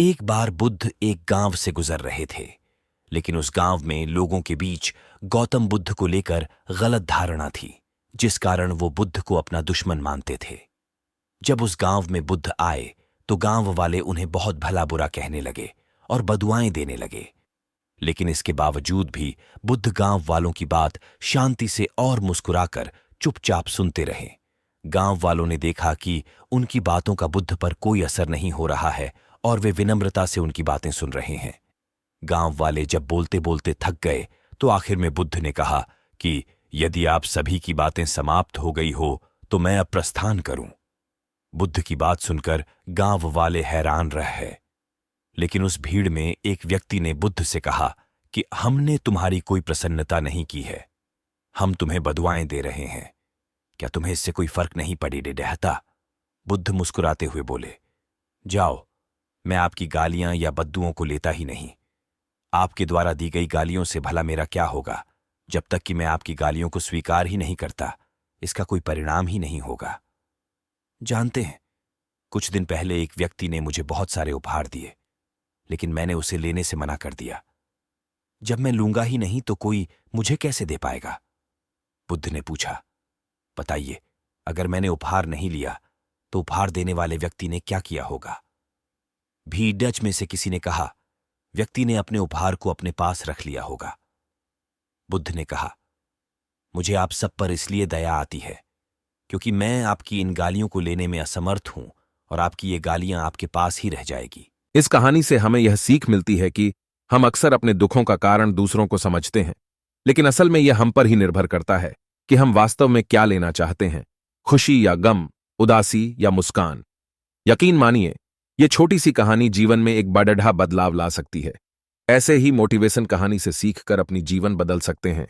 एक बार बुद्ध एक गांव से गुजर रहे थे, लेकिन उस गांव में लोगों के बीच गौतम बुद्ध को लेकर गलत धारणा थी, जिस कारण वो बुद्ध को अपना दुश्मन मानते थे। जब उस गांव में बुद्ध आए तो गांव वाले उन्हें बहुत भला बुरा कहने लगे और बदुआएं देने लगे। लेकिन इसके बावजूद भी बुद्ध गांव वालों की बात शांति से और मुस्कुराकर चुपचाप सुनते रहे। गांव वालों ने देखा कि उनकी बातों का बुद्ध पर कोई असर नहीं हो रहा है और वे विनम्रता से उनकी बातें सुन रहे हैं। गांव वाले जब बोलते बोलते थक गए तो आखिर में बुद्ध ने कहा कि यदि आप सभी की बातें समाप्त हो गई हो तो मैं अब प्रस्थान करूं। बुद्ध की बात सुनकर गांव वाले हैरान रह गए। लेकिन उस भीड़ में एक व्यक्ति ने बुद्ध से कहा कि हमने तुम्हारी कोई प्रसन्नता नहीं की है, हम तुम्हें बदुआएं दे रहे हैं। क्या तुम्हें इससे कोई फर्क नहीं पड़ी डेढ़ता? बुद्ध मुस्कुराते हुए बोले, जाओ, मैं आपकी गालियां या बद्दुओं को लेता ही नहीं। आपके द्वारा दी गई गालियों से भला मेरा क्या होगा? जब तक कि मैं आपकी गालियों को स्वीकार ही नहीं करता, इसका कोई परिणाम ही नहीं होगा। जानते हैं, कुछ दिन पहले एक व्यक्ति ने मुझे बहुत सारे उपहार दिए, लेकिन मैंने उसे लेने से मना कर दिया। जब मैं लूंगा ही नहीं तो कोई मुझे कैसे दे पाएगा? बुद्ध ने पूछा, बताइए, अगर मैंने उपहार नहीं लिया तो उपहार देने वाले व्यक्ति ने क्या किया होगा? भीड़ में से किसी ने कहा, व्यक्ति ने अपने उपहार को अपने पास रख लिया होगा। बुद्ध ने कहा, मुझे आप सब पर इसलिए दया आती है क्योंकि मैं आपकी इन गालियों को लेने में असमर्थ हूं और आपकी ये गालियां आपके पास ही रह जाएगी। इस कहानी से हमें यह सीख मिलती है कि हम अक्सर अपने दुखों का कारण दूसरों को समझते हैं, लेकिन असल में यह हम पर ही निर्भर करता है कि हम वास्तव में क्या लेना चाहते हैं, खुशी या गम, उदासी या मुस्कान। यकीन मानिए, ये छोटी सी कहानी जीवन में एक बड़ा बदलाव ला सकती है। ऐसे ही मोटिवेशन कहानी से सीखकर अपनी जीवन बदल सकते हैं।